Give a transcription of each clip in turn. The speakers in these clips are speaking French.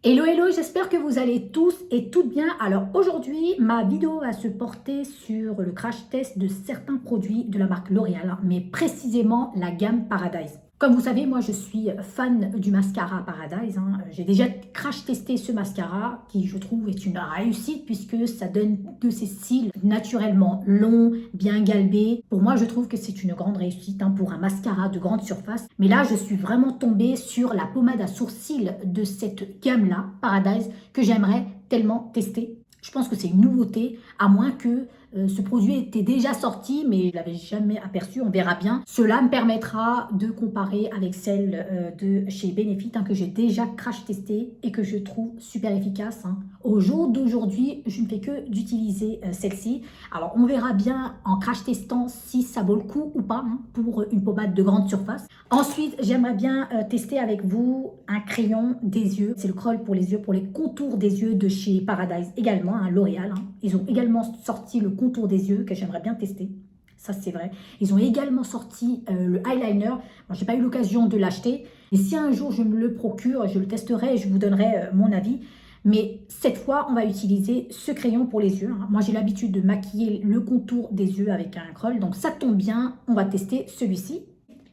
Hello, hello, j'espère que vous allez tous et toutes bien. Alors aujourd'hui, ma vidéo va se porter sur le crash test de certains produits de la marque L'Oréal, mais précisément la gamme Paradise. Comme vous savez, moi je suis fan du mascara Paradise. J'ai déjà crash testé ce mascara qui je trouve est une réussite puisque ça donne de ces cils naturellement longs, bien galbés. Pour moi, je trouve que c'est une grande réussite pour un mascara de grande surface. Mais là, je suis vraiment tombée sur la pommade à sourcils de cette gamme-là, Paradise, que j'aimerais tellement tester. Je pense que c'est une nouveauté, à moins que ce produit était déjà sorti, mais je ne l'avais jamais aperçu, on verra bien. Cela me permettra de comparer avec celle de chez Benefit, que j'ai déjà crash testé et que je trouve super efficace. Au jour d'aujourd'hui, je ne fais que d'utiliser celle-ci. Alors, on verra bien en crash testant si ça vaut le coup ou pas pour une pommade de grande surface. Ensuite, j'aimerais bien tester avec vous un crayon des yeux. C'est le Kroll pour les yeux, pour les contours des yeux de chez Paradise également, L'Oréal. Ils ont également sorti le contour des yeux que j'aimerais bien tester. Ça, c'est vrai. Ils ont également sorti le eyeliner. Je n'ai pas eu l'occasion de l'acheter. Et si un jour je me le procure, je le testerai et je vous donnerai mon avis. Mais cette fois, on va utiliser ce crayon pour les yeux. Moi, j'ai l'habitude de maquiller le contour des yeux avec un Kroll. Donc, ça tombe bien. On va tester celui-ci.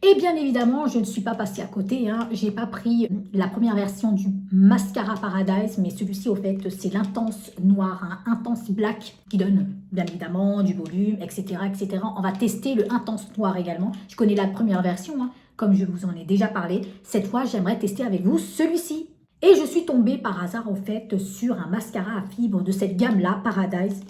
Et bien évidemment, je ne suis pas passée à côté. Je n'ai pas pris la première version du mascara Paradise, mais celui-ci, au fait, c'est l'intense noir, intense black, qui donne bien évidemment du volume, etc., etc. On va tester le intense noir également. Je connais la première version, comme je vous en ai déjà parlé. Cette fois, j'aimerais tester avec vous celui-ci. Et je suis tombée par hasard, au fait, sur un mascara à fibres de cette gamme-là, Paradise,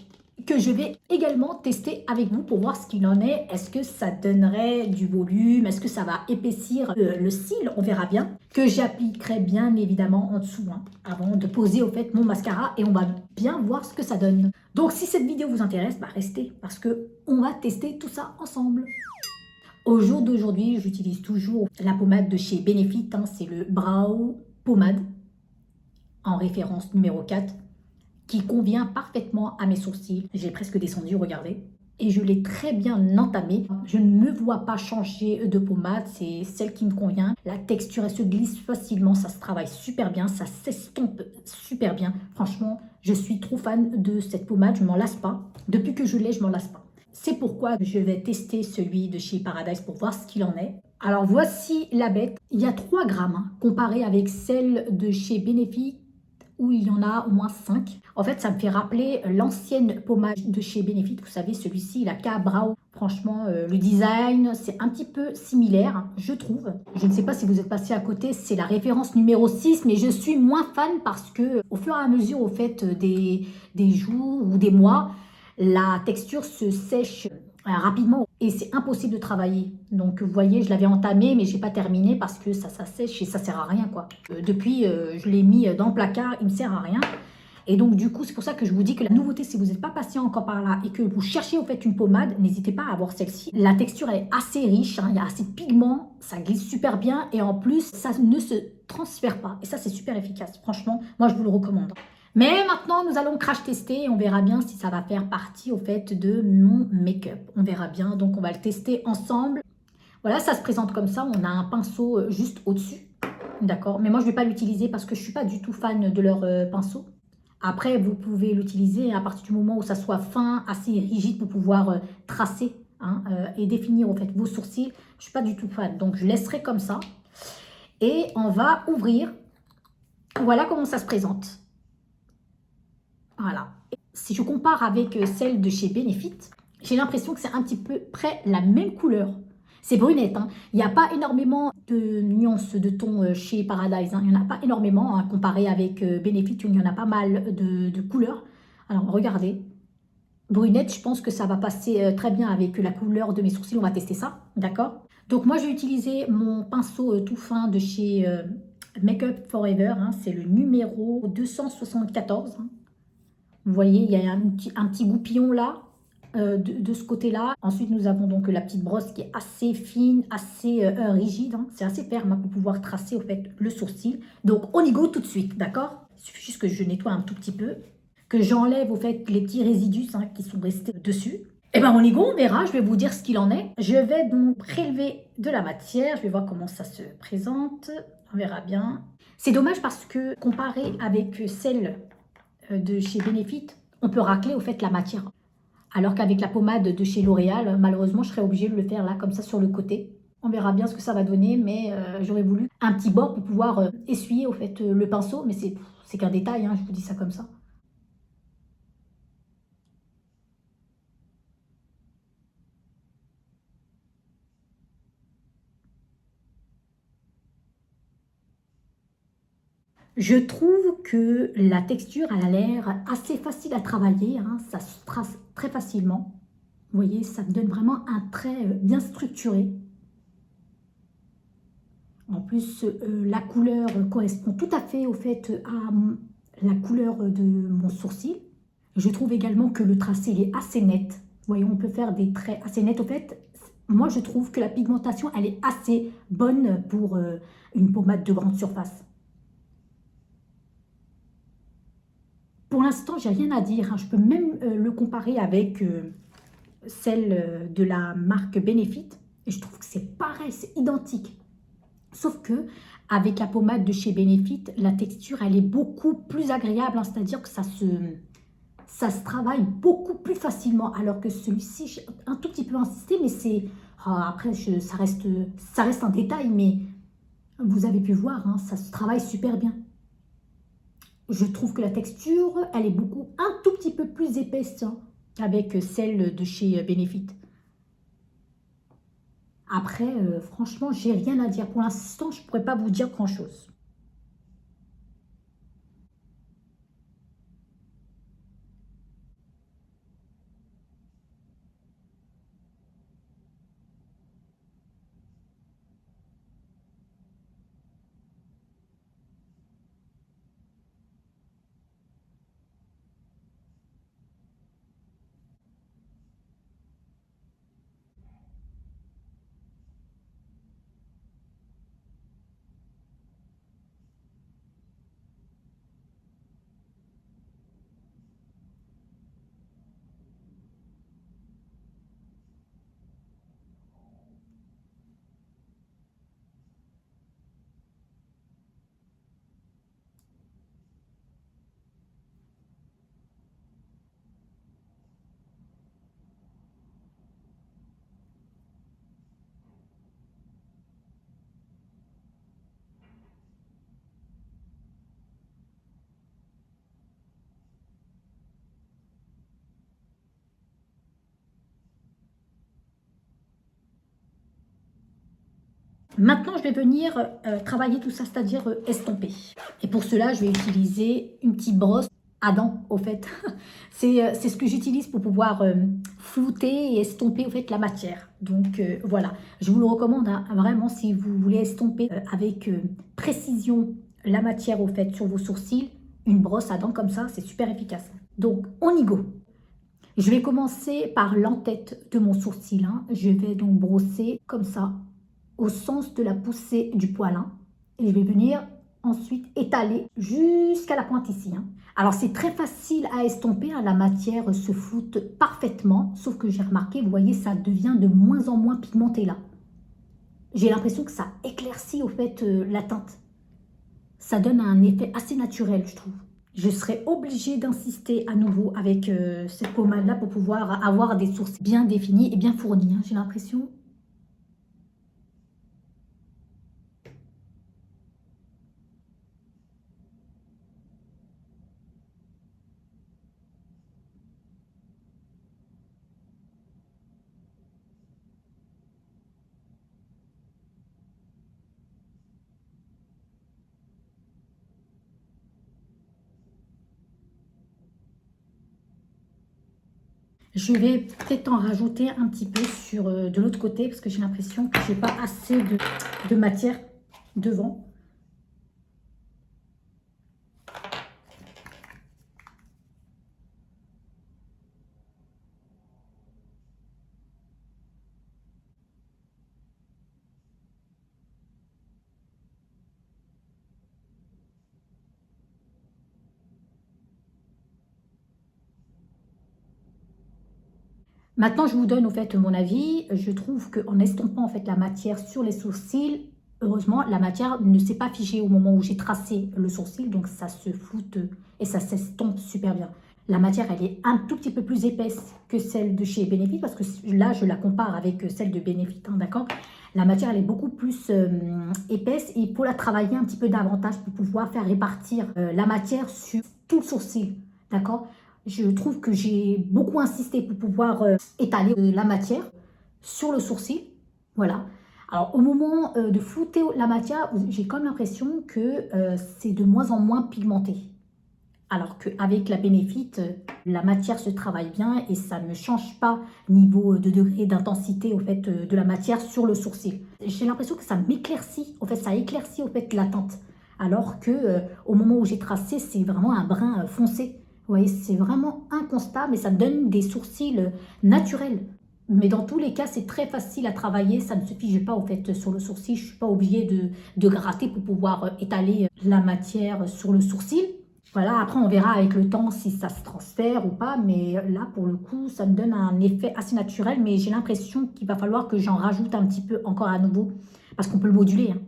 que je vais également tester avec vous pour voir ce qu'il en est. Est-ce que ça donnerait du volume? Est-ce que ça va épaissir le cil? On verra bien. Que j'appliquerai bien évidemment en dessous avant de poser au fait mon mascara et on va bien voir ce que ça donne. Donc si cette vidéo vous intéresse, restez parce que on va tester tout ça ensemble. Au jour d'aujourd'hui, j'utilise toujours la pommade de chez Benefit. C'est le Brow Pommade en référence numéro 4. Qui convient parfaitement à mes sourcils. J'ai presque descendu, regardez. Et je l'ai très bien entamé. Je ne me vois pas changer de pommade, c'est celle qui me convient. La texture, elle se glisse facilement, ça se travaille super bien, ça s'estompe super bien. Franchement, je suis trop fan de cette pommade, je m'en lasse pas. Depuis que je l'ai, je m'en lasse pas. C'est pourquoi je vais tester celui de chez Paradise pour voir ce qu'il en est. Alors voici la bête. Il y a 3 grammes comparé avec celle de chez Benefit, où il y en a au moins 5. En fait, ça me fait rappeler l'ancienne pommade de chez Benefit. Vous savez, celui-ci, la K-Brow. Franchement, le design, c'est un petit peu similaire, je trouve. Je ne sais pas si vous êtes passé à côté, c'est la référence numéro 6, mais je suis moins fan parce que au fur et à mesure, au fait, des jours ou des mois, la texture se sèche rapidement et c'est impossible de travailler. Donc vous voyez, je l'avais entamé mais j'ai pas terminé parce que ça sèche et ça sert à rien quoi. Depuis je l'ai mis dans le placard, il me sert à rien. Et donc du coup c'est pour ça que je vous dis que la nouveauté, si vous n'êtes pas patient encore par là et que vous cherchez au fait une pommade, n'hésitez pas à avoir celle-ci. La texture est assez riche, il y a assez de pigments, ça glisse super bien et en plus ça ne se transfère pas. Et ça c'est super efficace, franchement, moi je vous le recommande. Mais maintenant, nous allons crash tester et on verra bien si ça va faire partie au fait de mon make-up. On verra bien, donc on va le tester ensemble. Voilà, ça se présente comme ça. On a un pinceau juste au-dessus, d'accord? Mais moi, je ne vais pas l'utiliser parce que je ne suis pas du tout fan de leur pinceau. Après, vous pouvez l'utiliser à partir du moment où ça soit fin, assez rigide pour pouvoir tracer et définir au fait vos sourcils. Je ne suis pas du tout fan, donc je laisserai comme ça. Et on va ouvrir. Voilà comment ça se présente. Voilà. Si je compare avec celle de chez Benefit, j'ai l'impression que c'est un petit peu près la même couleur. C'est brunette. Il n'y a pas énormément de nuances de ton chez Paradise. Il n'y en a pas énormément comparé avec Benefit. Il y en a pas mal de couleurs. Alors, regardez. Brunette, je pense que ça va passer très bien avec la couleur de mes sourcils. On va tester ça. D'accord? Donc, moi, je vais utiliser mon pinceau tout fin de chez Make Up Forever. C'est le numéro 274. Vous voyez, il y a un petit goupillon là, de ce côté-là. Ensuite, nous avons donc la petite brosse qui est assez fine, assez rigide. C'est assez ferme pour pouvoir tracer au fait le sourcil. Donc, on y go tout de suite, d'accord? Il suffit juste que je nettoie un tout petit peu, que j'enlève au fait les petits résidus qui sont restés dessus. Et bien, on y go, on verra. Je vais vous dire ce qu'il en est. Je vais donc prélever de la matière. Je vais voir comment ça se présente. On verra bien. C'est dommage parce que comparé avec celle de chez Benefit, on peut racler au fait la matière. Alors qu'avec la pommade de chez L'Oréal, malheureusement, je serais obligée de le faire là, comme ça, sur le côté. On verra bien ce que ça va donner, mais j'aurais voulu un petit bord pour pouvoir essuyer au fait le pinceau, mais c'est qu'un détail, hein, je vous dis ça comme ça. Je trouve que la texture, elle a l'air assez facile à travailler, hein, ça se trace très facilement. Vous voyez, ça me donne vraiment un trait bien structuré. En plus, la couleur correspond tout à fait au fait à la couleur de mon sourcil. Je trouve également que le tracé il est assez net. Vous voyez, on peut faire des traits assez nets. Au fait, moi je trouve que la pigmentation, elle est assez bonne pour une pommade de grande surface. Pour l'instant, j'ai rien à dire, hein. Je peux même le comparer avec celle de la marque Benefit. Et je trouve que c'est pareil, c'est identique. Sauf que avec la pommade de chez Benefit, la texture, elle est beaucoup plus agréable, hein. C'est-à-dire que ça se travaille beaucoup plus facilement. Alors que celui-ci, j'ai un tout petit peu insisté, mais c'est... après, ça reste un détail, mais vous avez pu voir, hein, ça se travaille super bien. Je trouve que la texture, elle est un tout petit peu plus épaisse, hein, avec celle de chez Benefit. Après, franchement, j'ai rien à dire. Pour l'instant, je ne pourrais pas vous dire grand-chose. Maintenant, je vais venir travailler tout ça, c'est-à-dire estomper. Et pour cela, je vais utiliser une petite brosse à dents, au fait. C'est ce que j'utilise pour pouvoir flouter et estomper, au fait, la matière. Donc, voilà. Je vous le recommande, hein, vraiment, si vous voulez estomper avec précision la matière, au fait, sur vos sourcils, une brosse à dents comme ça, c'est super efficace. Donc, on y go. Je vais commencer par l'entête de mon sourcil, hein. Je vais donc brosser comme ça au sens de la poussée du poil, hein. Et je vais venir ensuite étaler jusqu'à la pointe ici, hein. Alors c'est très facile à estomper, hein. La matière se floute parfaitement, sauf que j'ai remarqué, vous voyez, ça devient de moins en moins pigmenté là. J'ai l'impression que ça éclaircit au fait la teinte. Ça donne un effet assez naturel, je trouve. Je serai obligée d'insister à nouveau avec cette pommade-là pour pouvoir avoir des sourcils bien définis et bien fournis, hein. J'ai l'impression. Je vais peut-être en rajouter un petit peu sur de l'autre côté parce que j'ai l'impression que j'ai pas assez de matière devant. Maintenant, je vous donne au fait mon avis. Je trouve qu'en estompant en fait la matière sur les sourcils, heureusement, la matière ne s'est pas figée au moment où j'ai tracé le sourcil, donc ça se floute et ça s'estompe super bien. La matière, elle est un tout petit peu plus épaisse que celle de chez Benefit, parce que là, je la compare avec celle de Benefit, hein, d'accord? La matière, elle est beaucoup plus épaisse et il faut la travailler un petit peu davantage pour pouvoir faire répartir la matière sur tout le sourcil, d'accord? Je trouve que j'ai beaucoup insisté pour pouvoir étaler la matière sur le sourcil, voilà. Alors, au moment de flouter la matière, j'ai comme l'impression que c'est de moins en moins pigmenté. Alors qu'avec la Benefit, la matière se travaille bien et ça ne change pas niveau de degré d'intensité au fait de la matière sur le sourcil. J'ai l'impression que ça m'éclaircit, en fait ça éclaircit au fait la teinte. Alors que au moment où j'ai tracé, c'est vraiment un brun foncé. Vous voyez, c'est vraiment un constat, mais ça me donne des sourcils naturels. Mais dans tous les cas, c'est très facile à travailler, ça ne se fige pas au fait sur le sourcil. Je ne suis pas obligée de gratter pour pouvoir étaler la matière sur le sourcil. Voilà, après on verra avec le temps si ça se transfère ou pas, mais là pour le coup ça me donne un effet assez naturel, mais j'ai l'impression qu'il va falloir que j'en rajoute un petit peu encore à nouveau, parce qu'on peut le moduler, hein.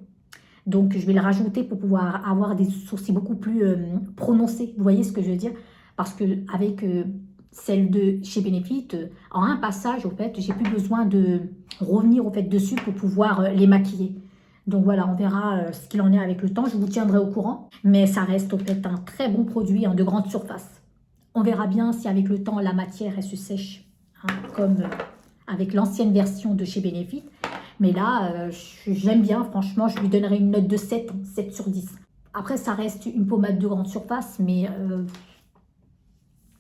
Donc je vais le rajouter pour pouvoir avoir des sourcils beaucoup plus prononcés, vous voyez ce que je veux dire? Parce que avec celle de chez Benefit, en un passage au fait, j'ai plus besoin de revenir au fait dessus pour pouvoir les maquiller. Donc voilà, on verra ce qu'il en est avec le temps, je vous tiendrai au courant. Mais ça reste au fait un très bon produit de grande surface. On verra bien si avec le temps la matière elle se sèche, hein, comme avec l'ancienne version de chez Benefit. Mais là, j'aime bien, franchement, je lui donnerai une note de 7, 7 sur 10. Après, ça reste une pommade de grande surface, mais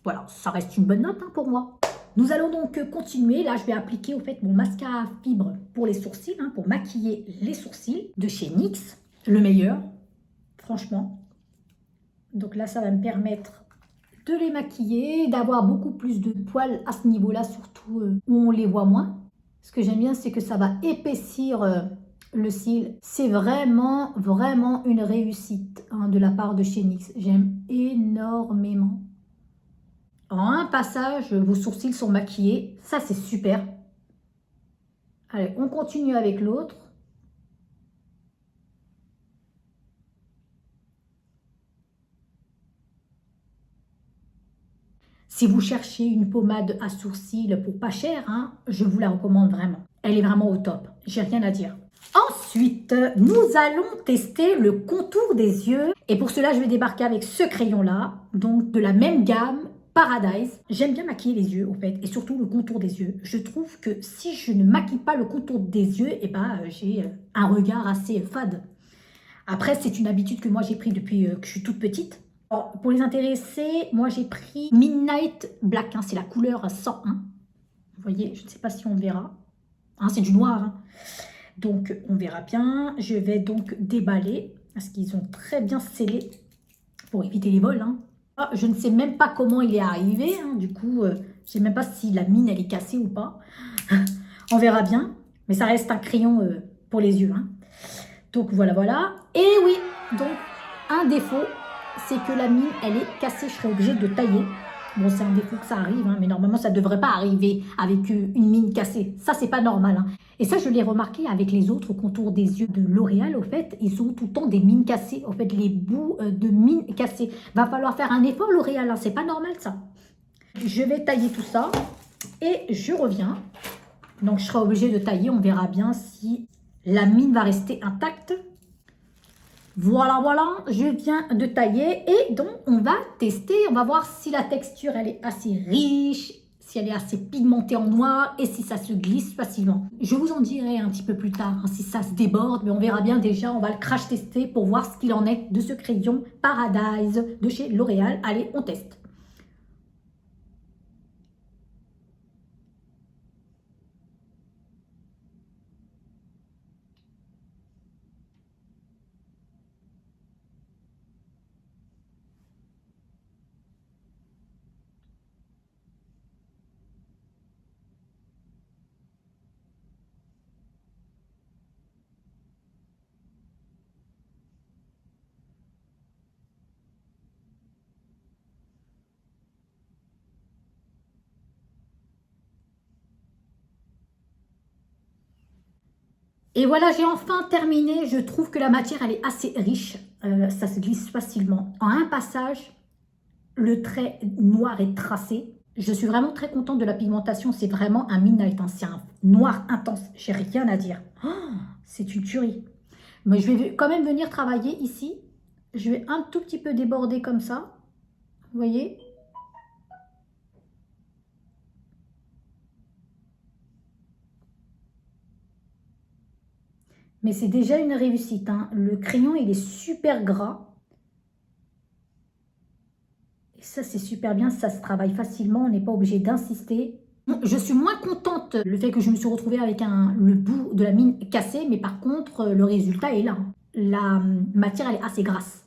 voilà, ça reste une bonne note hein, pour moi. Nous allons donc continuer. Là, je vais appliquer au fait mon mascara à fibres pour les sourcils, hein, pour maquiller les sourcils de chez NYX, le meilleur, franchement. Donc là, ça va me permettre de les maquiller, d'avoir beaucoup plus de poils à ce niveau-là, surtout où on les voit moins. Ce que j'aime bien, c'est que ça va épaissir le cil. C'est vraiment, vraiment une réussite hein, de la part de chez NYX. J'aime énormément. En un passage, vos sourcils sont maquillés. Ça, c'est super. Allez, on continue avec l'autre. Si vous cherchez une pommade à sourcils pour pas cher, hein, je vous la recommande vraiment. Elle est vraiment au top. J'ai rien à dire. Ensuite, nous allons tester le contour des yeux. Et pour cela, je vais débarquer avec ce crayon-là, donc de la même gamme, Paradise. J'aime bien maquiller les yeux, au fait, et surtout le contour des yeux. Je trouve que si je ne maquille pas le contour des yeux, eh ben, j'ai un regard assez fade. Après, c'est une habitude que moi j'ai pris depuis que je suis toute petite. Alors, pour les intéressés, moi j'ai pris Midnight Black, hein, c'est la couleur 101. Vous voyez, je ne sais pas si on verra. Hein, c'est du noir, hein. Donc, on verra bien. Je vais donc déballer parce qu'ils ont très bien scellé pour éviter les vols, hein. Ah, je ne sais même pas comment il est arrivé. Hein. Du coup, je ne sais même pas si la mine, elle est cassée ou pas. On verra bien. Mais ça reste un crayon pour les yeux, hein. Donc, voilà, voilà. Et oui, donc, un défaut, c'est que la mine, elle est cassée. Je serai obligée de tailler. Bon, c'est un défaut que ça arrive, hein, mais normalement, ça ne devrait pas arriver avec une mine cassée. Ça, c'est pas normal, hein. Et ça, je l'ai remarqué avec les autres contours des yeux de L'Oréal, au fait. Ils ont tout le temps des mines cassées, au fait, les bouts de mines cassées. Va falloir faire un effort, L'Oréal, hein. C'est pas normal, ça. Je vais tailler tout ça et je reviens. Donc, je serai obligée de tailler. On verra bien si la mine va rester intacte. Voilà, voilà, je viens de tailler et donc on va tester, on va voir si la texture elle est assez riche, si elle est assez pigmentée en noir et si ça se glisse facilement. Je vous en dirai un petit peu plus tard hein, si ça se déborde, mais on verra bien déjà, on va le crash tester pour voir ce qu'il en est de ce crayon Paradise de chez L'Oréal. Allez, on teste. Et voilà, j'ai enfin terminé. Je trouve que la matière, elle est assez riche. Ça se glisse facilement. En un passage, le trait noir est tracé. Je suis vraiment très contente de la pigmentation. C'est vraiment un midnight, hein. C'est un noir intense. J'ai rien à dire. Oh, c'est une tuerie. Mais je vais quand même venir travailler ici. Je vais un tout petit peu déborder comme ça. Vous voyez? Mais c'est déjà une réussite, hein. Le crayon, il est super gras. Et ça, c'est super bien. Ça se travaille facilement. On n'est pas obligé d'insister. Je suis moins contente le fait que je me suis retrouvée avec le bout de la mine cassé. Mais par contre, le résultat est là. La matière, elle est assez grasse.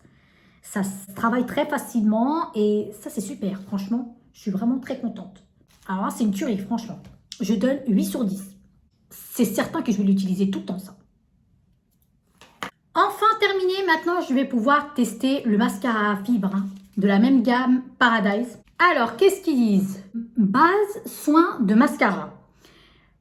Ça se travaille très facilement. Et ça, c'est super. Franchement, je suis vraiment très contente. Alors là, c'est une tuerie, franchement. Je donne 8 sur 10. C'est certain que je vais l'utiliser tout le temps, ça. Enfin terminé, maintenant je vais pouvoir tester le mascara à fibres, hein, de la même gamme Paradise. Alors, qu'est-ce qu'ils disent? Base soin de mascara.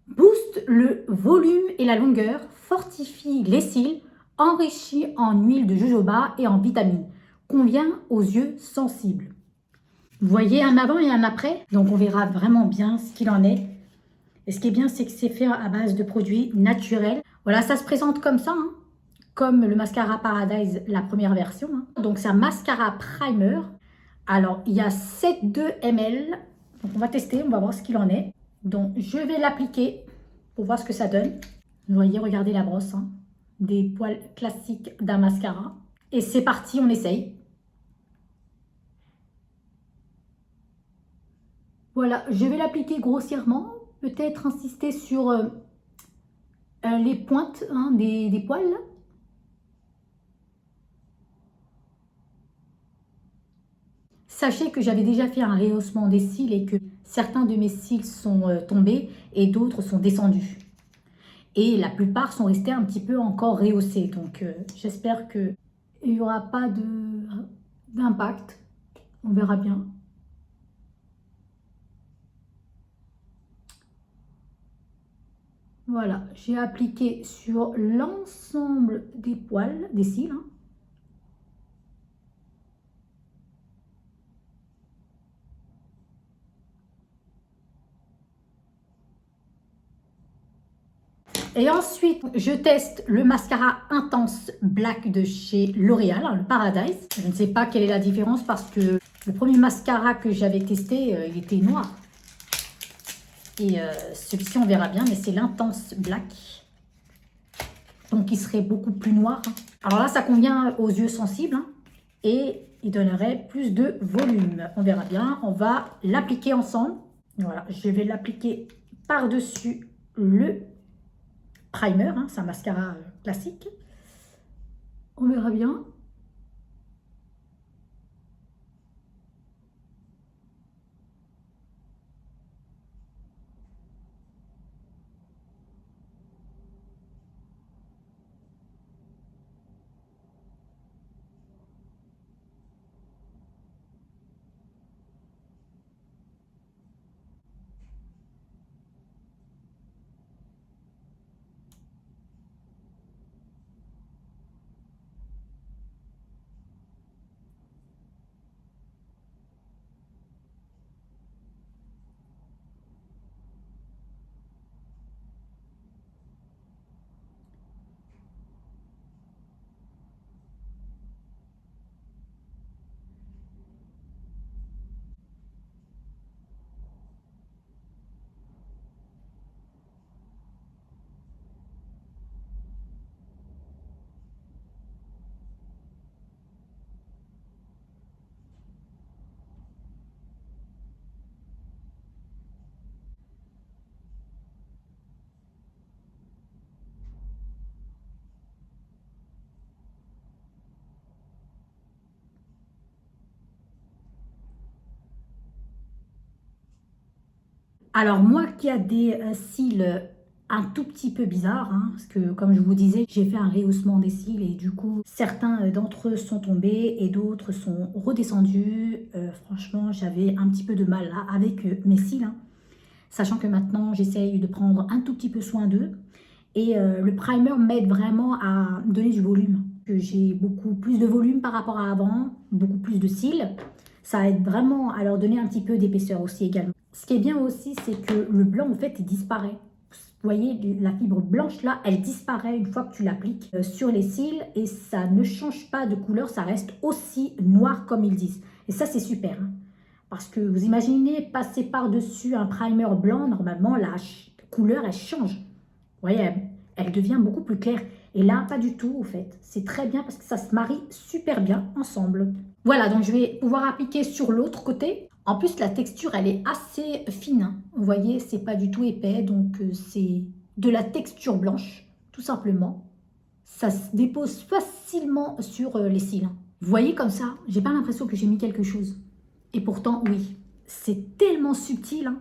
Booste le volume et la longueur, fortifie les cils, enrichit en huile de jojoba et en vitamines. Convient aux yeux sensibles. Vous voyez un avant et un après? Donc on verra vraiment bien ce qu'il en est. Et ce qui est bien, c'est que c'est fait à base de produits naturels. Voilà, ça se présente comme ça, hein, comme le mascara Paradise, la première version, hein. Donc c'est un mascara primer. Alors il y a 7,2 ml. Donc on va tester, on va voir ce qu'il en est. Donc je vais l'appliquer pour voir ce que ça donne. Vous voyez, regardez la brosse, hein, des poils classiques d'un mascara. Et c'est parti, on essaye. Voilà, je vais l'appliquer grossièrement. Peut-être insister sur les pointes, hein, des poils. Sachez que j'avais déjà fait un rehaussement des cils et que certains de mes cils sont tombés et d'autres sont descendus. Et la plupart sont restés un petit peu encore rehaussés. Donc j'espère qu'il n'y aura pas d'impact. On verra bien. Voilà, j'ai appliqué sur l'ensemble des poils, des cils, hein. Et ensuite, je teste le mascara Intense Black de chez L'Oréal, hein, le Paradise. Je ne sais pas quelle est la différence parce que le premier mascara que j'avais testé, il était noir. Et celui-ci, on verra bien, mais c'est l'Intense Black. Donc, il serait beaucoup plus noir, hein. Alors là, ça convient aux yeux sensibles, hein, et il donnerait plus de volume. On verra bien. On va l'appliquer ensemble. Voilà, je vais l'appliquer par-dessus le primer, hein, c'est un mascara classique. On verra bien. Alors moi qui a des cils un tout petit peu bizarres, hein, parce que comme je vous disais, j'ai fait un rehaussement des cils et du coup, certains d'entre eux sont tombés et d'autres sont redescendus. Franchement, j'avais un petit peu de mal là avec mes cils, hein, sachant que maintenant, j'essaye de prendre un tout petit peu soin d'eux. Et le primer m'aide vraiment à donner du volume. J'ai beaucoup plus de volume par rapport à avant, beaucoup plus de cils. Ça aide vraiment à leur donner un petit peu d'épaisseur aussi également. Ce qui est bien aussi, c'est que le blanc, en fait, il disparaît. Vous voyez, la fibre blanche là, elle disparaît une fois que tu l'appliques sur les cils et ça ne change pas de couleur, ça reste aussi noir comme ils disent. Et ça, c'est super. Hein, parce que vous imaginez passer par-dessus un primer blanc, normalement, la couleur, elle change. Vous voyez, elle devient beaucoup plus claire. Et là, pas du tout, au fait. C'est très bien parce que ça se marie super bien ensemble. Voilà, donc je vais pouvoir appliquer sur l'autre côté. En plus, la texture, elle est assez fine. Hein. Vous voyez, c'est pas du tout épais. Donc, c'est de la texture blanche, tout simplement. Ça se dépose facilement sur les cils. Hein. Vous voyez comme ça, j'ai pas l'impression que j'ai mis quelque chose. Et pourtant, oui, c'est tellement subtil. Hein.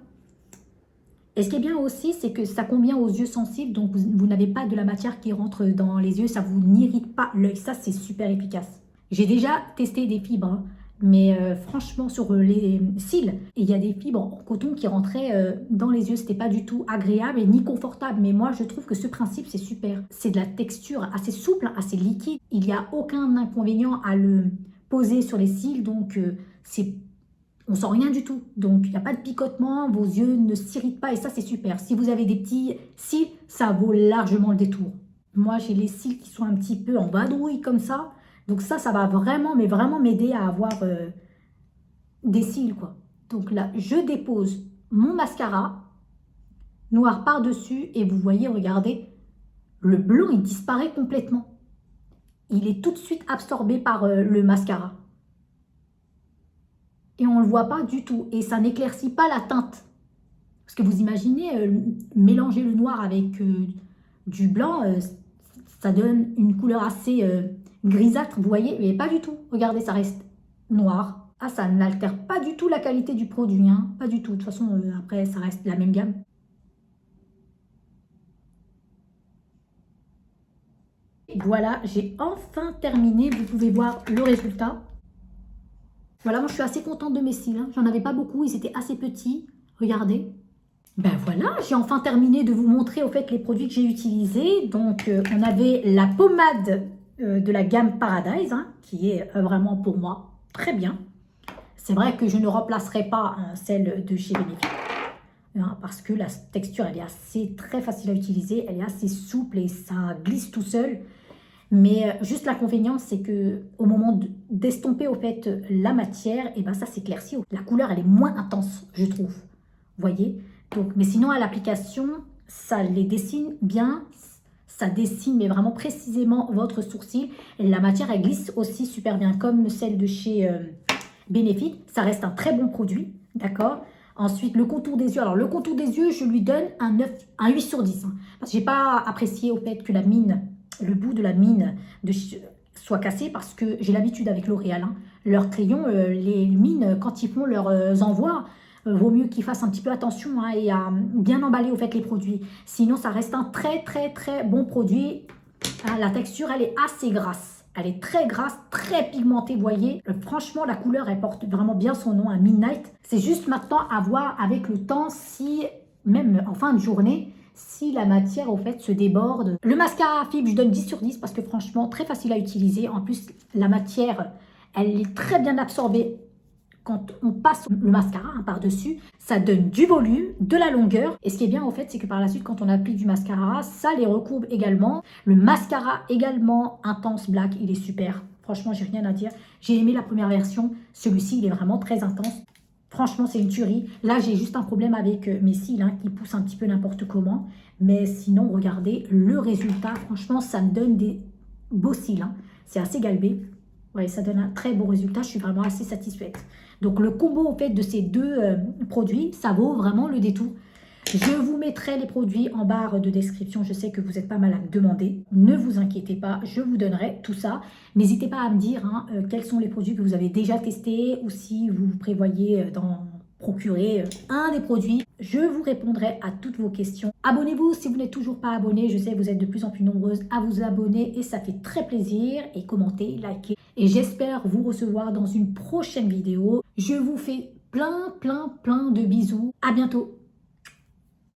Et ce qui est bien aussi, c'est que ça convient aux yeux sensibles, donc vous n'avez pas de la matière qui rentre dans les yeux, ça vous n'irrite pas l'œil, ça c'est super efficace. J'ai déjà testé des fibres, hein, mais franchement sur les cils, il y a des fibres en coton qui rentraient dans les yeux, c'était pas du tout agréable et ni confortable, mais moi je trouve que ce principe c'est super. C'est de la texture assez souple, assez liquide, il n'y a aucun inconvénient à le poser sur les cils, donc on sent rien du tout, donc il n'y a pas de picotement, vos yeux ne s'irritent pas et ça c'est super. Si vous avez des petits cils, ça vaut largement le détour. Moi j'ai les cils qui sont un petit peu en vadrouille comme ça, donc ça va vraiment, mais vraiment m'aider à avoir des cils quoi. Donc là je dépose mon mascara noir par-dessus et vous voyez, regardez, le blanc il disparaît complètement. Il est tout de suite absorbé par le mascara. Et on ne le voit pas du tout. Et ça n'éclaircit pas la teinte. Parce que vous imaginez, mélanger le noir avec du blanc, ça donne une couleur assez grisâtre, vous voyez, mais pas du tout. Regardez, ça reste noir. Ah, ça n'altère pas du tout la qualité du produit, hein. Pas du tout. De toute façon, après, ça reste la même gamme. Et voilà, j'ai enfin terminé. Vous pouvez voir le résultat. Voilà, moi je suis assez contente de mes cils. Hein. J'en avais pas beaucoup, ils étaient assez petits. Regardez. Ben voilà, j'ai enfin terminé de vous montrer au fait les produits que j'ai utilisés. Donc on avait la pommade de la gamme Paradise, hein, qui est vraiment pour moi très bien. C'est vrai que je ne remplacerai pas celle de chez Benefit. Hein, parce que la texture elle est assez très facile à utiliser, elle est assez souple et ça glisse tout seul. Mais juste l'inconvénient, c'est que au moment d'estomper au fait la matière, et ben ça s'éclaircit. La couleur, elle est moins intense, je trouve. Vous voyez? Donc, mais sinon, à l'application, ça les dessine bien. Ça dessine, mais vraiment précisément votre sourcil. Et la matière, elle glisse aussi super bien, comme celle de chez Benefit. Ça reste un très bon produit, d'accord? Ensuite, le contour des yeux. Alors, le contour des yeux, je lui donne un 8 sur 10. Hein, parce que je n'ai pas apprécié au fait que la mine... le bout de la mine soit cassé parce que j'ai l'habitude avec L'Oréal. Hein, leurs crayons, les mines, quand ils font leurs envois, vaut mieux qu'ils fassent un petit peu attention hein, et à bien emballer au fait les produits. Sinon, ça reste un très très très bon produit. La texture, elle est assez grasse. Elle est très grasse, très pigmentée, vous voyez. Franchement, la couleur, elle porte vraiment bien son nom, un Midnight. C'est juste maintenant à voir avec le temps si, même en fin de journée, si la matière au fait se déborde. Le mascara à fibre, je donne 10 sur 10 parce que franchement, très facile à utiliser. En plus, la matière, elle est très bien absorbée. Quand on passe le mascara hein, par-dessus, ça donne du volume, de la longueur. Et ce qui est bien au fait, c'est que par la suite, quand on applique du mascara, ça les recourbe également. Le mascara également Intense Black, il est super. Franchement, j'ai rien à dire. J'ai aimé la première version. Celui-ci, il est vraiment très intense. Franchement, c'est une tuerie. Là, j'ai juste un problème avec mes cils hein, qui poussent un petit peu n'importe comment. Mais sinon, regardez le résultat. Franchement, ça me donne des beaux cils. Hein. C'est assez galbé. Ouais, ça donne un très beau résultat. Je suis vraiment assez satisfaite. Donc, le combo au fait de ces deux produits, ça vaut vraiment le détour. Je vous mettrai les produits en barre de description. Je sais que vous êtes pas mal à me demander. Ne vous inquiétez pas, je vous donnerai tout ça. N'hésitez pas à me dire hein, quels sont les produits que vous avez déjà testés ou si vous prévoyez d'en procurer un des produits. Je vous répondrai à toutes vos questions. Abonnez-vous si vous n'êtes toujours pas abonné. Je sais que vous êtes de plus en plus nombreuses à vous abonner et ça fait très plaisir. Et commentez, likez. Et j'espère vous recevoir dans une prochaine vidéo. Je vous fais plein de bisous. À bientôt.